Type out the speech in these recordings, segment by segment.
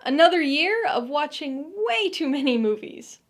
Another year of watching way too many movies.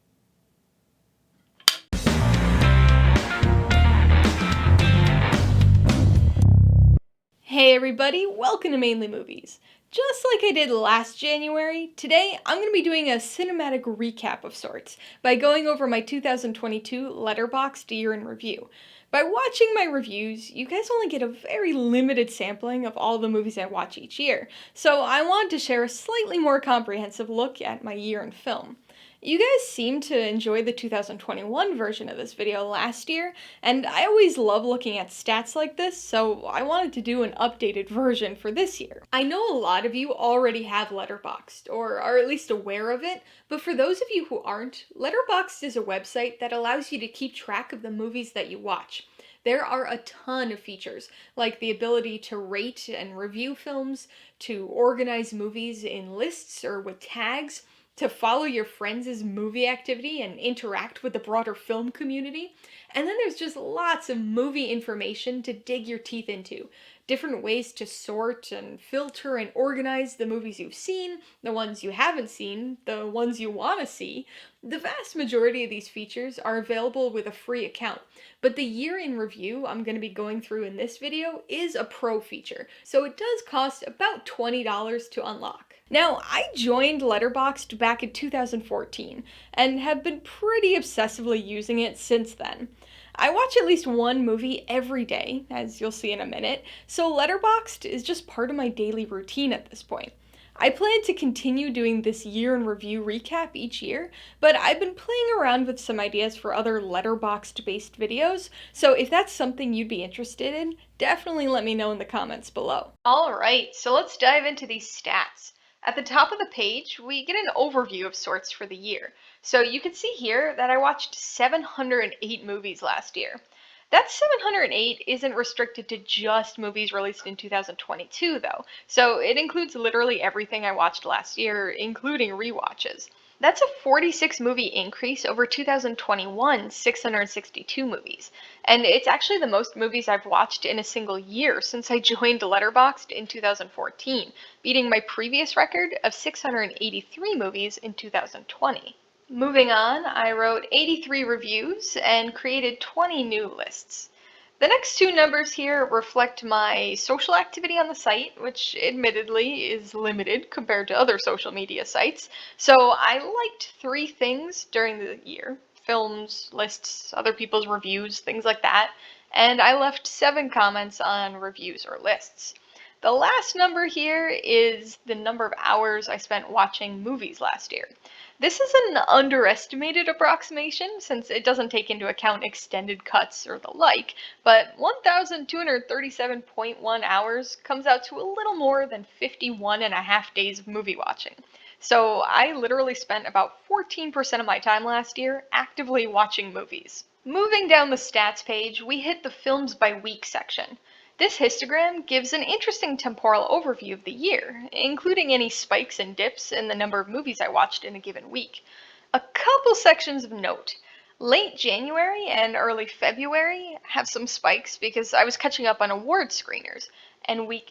Hey everybody, welcome to Mainely Movies. Just like I did last January, today I'm going to be doing a cinematic recap of sorts by going over my 2022 Letterboxd Year in Review. By watching my reviews, you guys only get a very limited sampling of all the movies I watch each year, so I wanted to share a slightly more comprehensive look at my year in film. You guys seemed to enjoy the 2021 version of this video last year, and I always love looking at stats like this, so I wanted to do an updated version for this year. I know a lot of you already have Letterboxd, or are at least aware of it, but for those of you who aren't, Letterboxd is a website that allows you to keep track of the movies that you watch. There are a ton of features, like the ability to rate and review films, to organize movies in lists or with tags, to follow your friends' movie activity and interact with the broader film community. And then there's just lots of movie information to dig your teeth into. Different ways to sort and filter and organize the movies you've seen, the ones you haven't seen, the ones you want to see. The vast majority of these features are available with a free account, but the year in review I'm going to be going through in this video is a pro feature, so it does cost about $20 to unlock. Now, I joined Letterboxd back in 2014 and have been pretty obsessively using it since then. I watch at least one movie every day, as you'll see in a minute, so Letterboxd is just part of my daily routine at this point. I plan to continue doing this year in review recap each year, but I've been playing around with some ideas for other Letterboxd-based videos, so if that's something you'd be interested in, definitely let me know in the comments below. Alright, so let's dive into these stats. At the top of the page, we get an overview of sorts for the year. So you can see here that I watched 708 movies last year. That 708 isn't restricted to just movies released in 2022 though, so it includes literally everything I watched last year, including rewatches. That's a 46 movie increase over 2021's 662 movies, and it's actually the most movies I've watched in a single year since I joined Letterboxd in 2014, beating my previous record of 683 movies in 2020. Moving on, I wrote 83 reviews and created 20 new lists. The next two numbers here reflect my social activity on the site, which admittedly is limited compared to other social media sites. So I liked 3 things during the year: films, lists, other people's reviews, things like that. And I left 7 comments on reviews or lists. The last number here is the number of hours I spent watching movies last year. This is an underestimated approximation since it doesn't take into account extended cuts or the like, but 1,237.1 hours comes out to a little more than 51 and a half days of movie watching. So I literally spent about 14% of my time last year actively watching movies. Moving down the stats page, we hit the films by week section. This histogram gives an interesting temporal overview of the year, including any spikes and dips in the number of movies I watched in a given week. A couple sections of note. Late January and early February have some spikes because I was catching up on award screeners. And week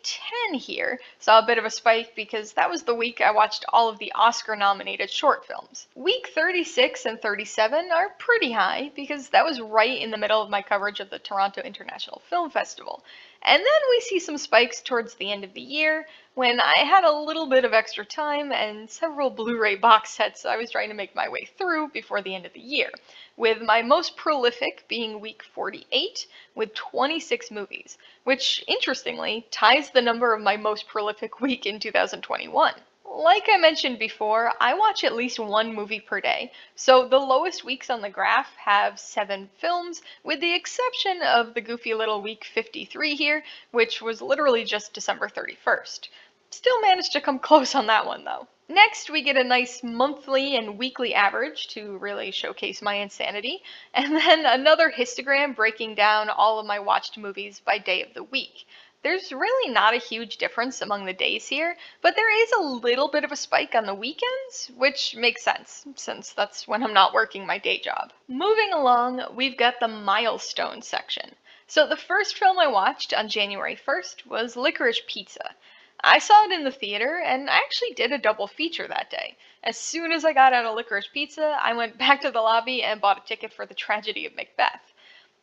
10 here saw a bit of a spike because that was the week I watched all of the Oscar-nominated short films. Week 36 and 37 are pretty high because that was right in the middle of my coverage of the Toronto International Film Festival. And then we see some spikes towards the end of the year when I had a little bit of extra time and several Blu-ray box sets I was trying to make my way through before the end of the year, with my most prolific being week 48 with 26 movies, which interestingly ties the number of my most prolific week in 2021. Like I mentioned before, I watch at least one movie per day, so the lowest weeks on the graph have 7 films, with the exception of the goofy little week 53 here, which was literally just December 31st. Still managed to come close on that one though. Next, we get a nice monthly and weekly average to really showcase my insanity, and then another histogram breaking down all of my watched movies by day of the week. There's really not a huge difference among the days here, but there is a little bit of a spike on the weekends, which makes sense, since that's when I'm not working my day job. Moving along, we've got the Milestones section. So the first film I watched on January 1st was Licorice Pizza. I saw it in the theater, and I actually did a double feature that day. As soon as I got out of Licorice Pizza, I went back to the lobby and bought a ticket for The Tragedy of Macbeth.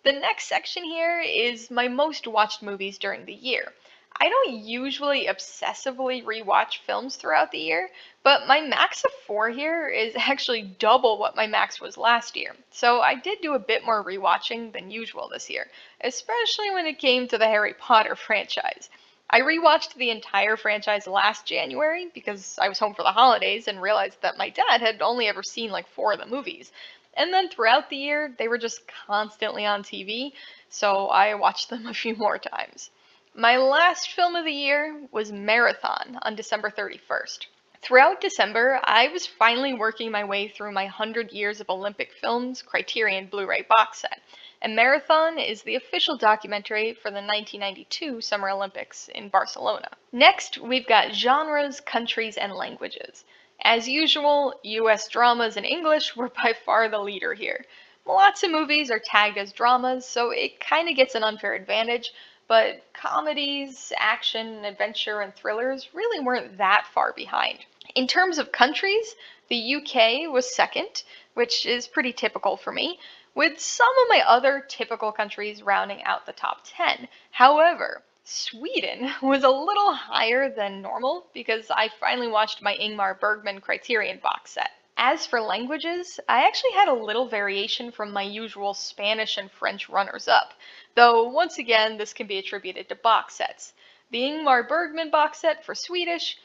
The next section here is my most watched movies during the year. I don't usually obsessively rewatch films throughout the year, but my max of 4 here is actually double what my max was last year. So I did do a bit more rewatching than usual this year, especially when it came to the Harry Potter franchise. I rewatched the entire franchise last January because I was home for the holidays and realized that my dad had only ever seen like 4 of the movies. And then throughout the year, they were just constantly on TV, so I watched them a few more times. My last film of the year was Marathon on December 31st. Throughout December, I was finally working my way through my 100 Years of Olympic Films Criterion Blu-ray box set, and Marathon is the official documentary for the 1992 Summer Olympics in Barcelona. Next, we've got genres, countries, and languages. As usual, US dramas and English were by far the leader here. Lots of movies are tagged as dramas, so it kind of gets an unfair advantage, but comedies, action, adventure, and thrillers really weren't that far behind. In terms of countries, the UK was second, which is pretty typical for me, with some of my other typical countries rounding out the top 10. However, Sweden was a little higher than normal because I finally watched my Ingmar Bergman Criterion box set. As for languages, I actually had a little variation from my usual Spanish and French runners-up, though once again this can be attributed to box sets. The Ingmar Bergman box set for Swedish,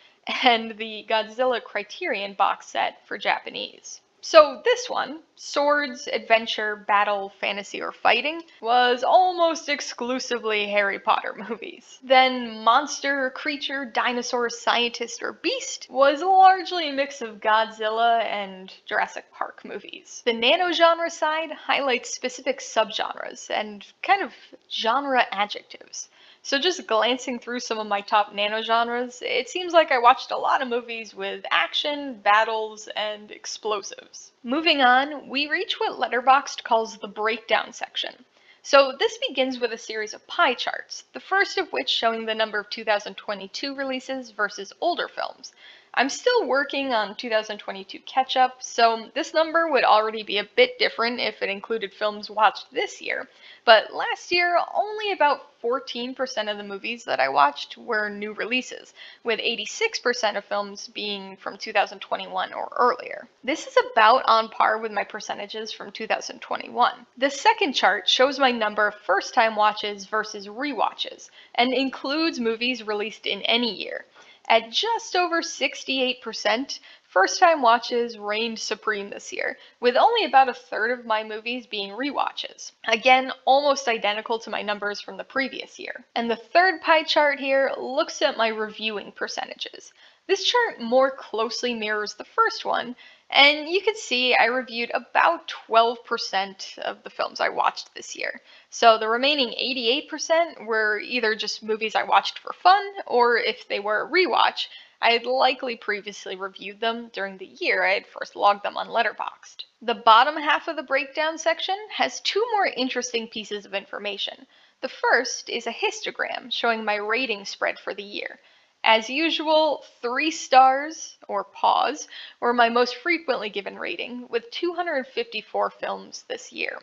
and the Godzilla Criterion box set for Japanese. So this one, swords, adventure, battle, fantasy, or fighting, was almost exclusively Harry Potter movies. Then monster, creature, dinosaur, scientist, or beast was largely a mix of Godzilla and Jurassic Park movies. The nano-genre side highlights specific subgenres and kind of genre adjectives. So just glancing through some of my top nano-genres, it seems like I watched a lot of movies with action, battles, and explosives. Moving on, we reach what Letterboxd calls the breakdown section. So this begins with a series of pie charts, the first of which showing the number of 2022 releases versus older films. I'm still working on 2022 catch-up, so this number would already be a bit different if it included films watched this year. But last year, only about 14% of the movies that I watched were new releases, with 86% of films being from 2021 or earlier. This is about on par with my percentages from 2021. The second chart shows my number of first-time watches versus rewatches, and includes movies released in any year. At just over 68%, first-time watches reigned supreme this year, with only about a third of my movies being rewatches. Again, almost identical to my numbers from the previous year. And the third pie chart here looks at my reviewing percentages. This chart more closely mirrors the first one, and you can see I reviewed about 12% of the films I watched this year. So the remaining 88% were either just movies I watched for fun, or if they were a rewatch, I had likely previously reviewed them during the year I had first logged them on Letterboxd. The bottom half of the breakdown section has 2 more interesting pieces of information. The first is a histogram showing my rating spread for the year. As usual, 3 stars, or paws, were my most frequently given rating, with 254 films this year.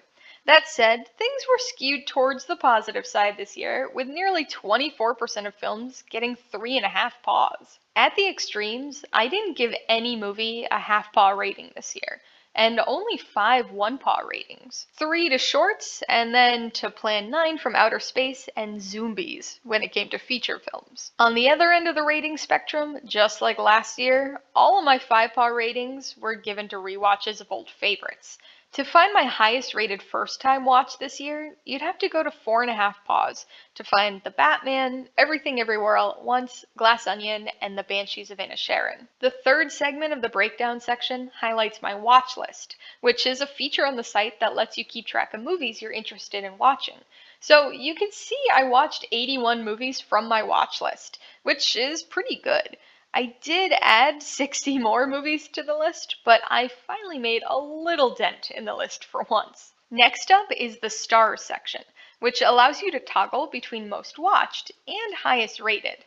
That said, things were skewed towards the positive side this year, with nearly 24% of films getting 3.5 paws. At the extremes, I didn't give any movie a half-paw rating this year, and only 5 one-paw ratings. 3 to shorts, and then to Plan 9 from Outer Space and Zombies when it came to feature films. On the other end of the rating spectrum, just like last year, all of my 5-paw ratings were given to rewatches of old favorites. To find my highest rated first time watch this year, you'd have to go to 4.5 paws to find The Batman, Everything Everywhere All at Once, Glass Onion, and The Banshees of Inisherin. The third segment of the breakdown section highlights my watch list, which is a feature on the site that lets you keep track of movies you're interested in watching. So you can see I watched 81 movies from my watch list, which is pretty good. I did add 60 more movies to the list, but I finally made a little dent in the list for once. Next up is the stars section, which allows you to toggle between most watched and highest rated.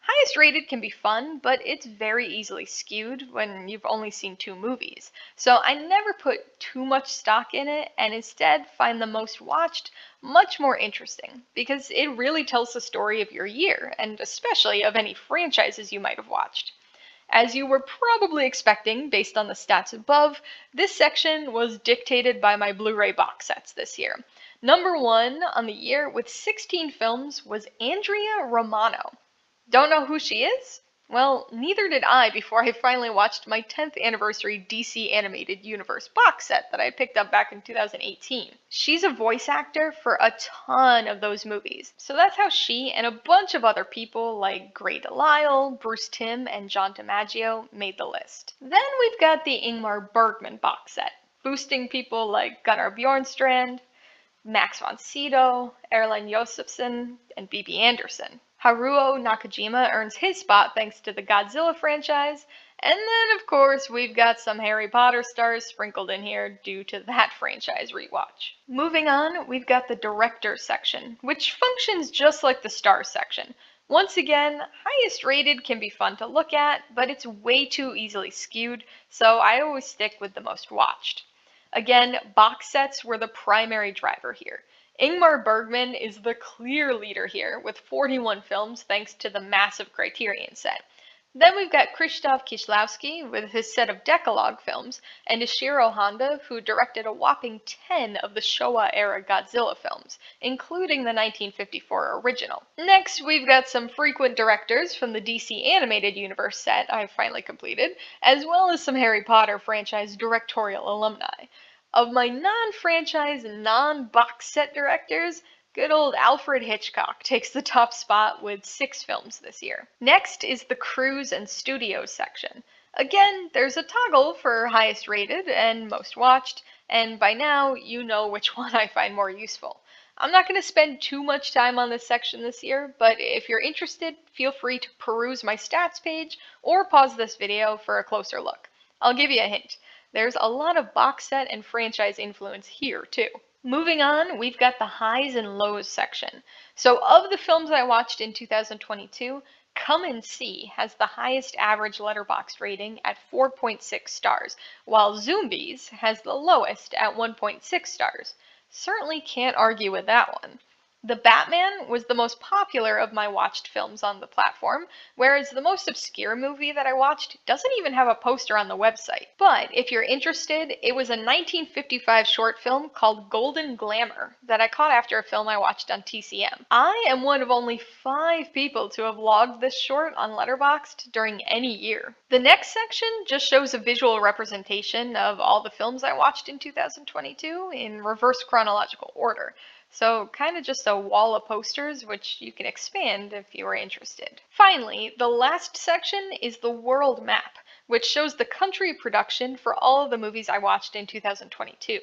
Highest rated can be fun, but it's very easily skewed when you've only seen 2 movies. So I never put too much stock in it and instead find the most watched much more interesting because it really tells the story of your year and especially of any franchises you might have watched. As you were probably expecting based on the stats above, this section was dictated by my Blu-ray box sets this year. Number 1 on the year with 16 films was Andrea Romano. Don't know who she is? Well, neither did I before I finally watched my 10th anniversary DC Animated Universe box set that I picked up back in 2018. She's a voice actor for a ton of those movies, so that's how she and a bunch of other people like Gray Delisle, Bruce Timm, and John DiMaggio made the list. Then we've got the Ingmar Bergman box set, boosting people like Gunnar Bjornstrand, Max von Sydow, Erland Josephson, and Bibi Andersson. Haruo Nakajima earns his spot thanks to the Godzilla franchise, and then of course we've got some Harry Potter stars sprinkled in here due to that franchise rewatch. Moving on, we've got the directors section, which functions just like the stars section. Once again, highest rated can be fun to look at, but it's way too easily skewed, so I always stick with the most watched. Again, box sets were the primary driver here. Ingmar Bergman is the clear leader here, with 41 films thanks to the massive Criterion set. Then we've got Krzysztof Kieślowski with his set of Decalogue films, and Ishiro Honda, who directed a whopping 10 of the Showa-era Godzilla films, including the 1954 original. Next, we've got some frequent directors from the DC Animated Universe set I finally completed, as well as some Harry Potter franchise directorial alumni. Of my non-franchise, non-box set directors, good old Alfred Hitchcock takes the top spot with 6 films this year. Next is the crews and studios section. Again, there's a toggle for highest rated and most watched, and by now you know which one I find more useful. I'm not going to spend too much time on this section this year, but if you're interested, feel free to peruse my stats page or pause this video for a closer look. I'll give you a hint. There's a lot of box set and franchise influence here, too. Moving on, we've got the highs and lows section. So of the films I watched in 2022, Come and See has the highest average Letterboxd rating at 4.6 stars, while Zombies has the lowest at 1.6 stars. Certainly can't argue with that one. The Batman was the most popular of my watched films on the platform, whereas the most obscure movie that I watched doesn't even have a poster on the website. But if you're interested, it was a 1955 short film called Golden Glamour that I caught after a film I watched on TCM. I am one of only 5 people to have logged this short on Letterboxd during any year. The next section just shows a visual representation of all the films I watched in 2022 in reverse chronological order. So kind of just a wall of posters, which you can expand if you are interested. Finally, the last section is the world map, which shows the country production for all of the movies I watched in 2022.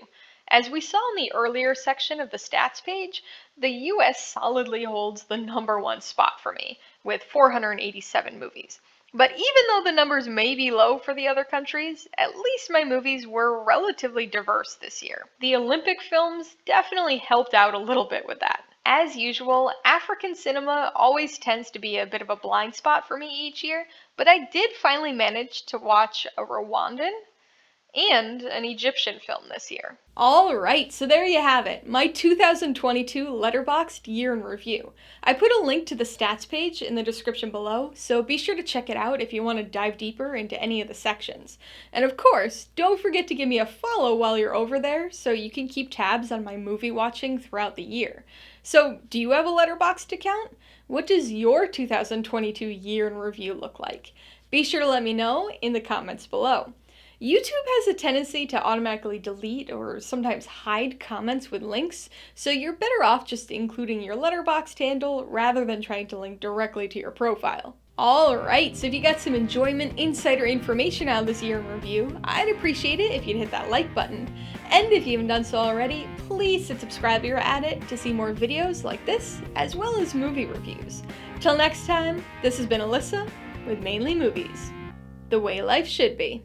As we saw in the earlier section of the stats page, the US solidly holds the #1 spot for me, with 487 movies. But even though the numbers may be low for the other countries, at least my movies were relatively diverse this year. The Olympic films definitely helped out a little bit with that. As usual, African cinema always tends to be a bit of a blind spot for me each year, but I did finally manage to watch a Rwandan and an Egyptian film this year. Alright, so there you have it, my 2022 Letterboxd Year in Review. I put a link to the stats page in the description below, so be sure to check it out if you want to dive deeper into any of the sections. And of course, don't forget to give me a follow while you're over there so you can keep tabs on my movie watching throughout the year. So, do you have a Letterboxd account? What does your 2022 Year in Review look like? Be sure to let me know in the comments below. YouTube has a tendency to automatically delete or sometimes hide comments with links, so you're better off just including your Letterboxd handle rather than trying to link directly to your profile. Alright, so if you got some enjoyment, insider information out of this year in review, I'd appreciate it if you'd hit that like button. And if you haven't done so already, please hit subscribe if you're at it to see more videos like this, as well as movie reviews. Till next time, this has been Alyssa with Mainly Movies, the way life should be.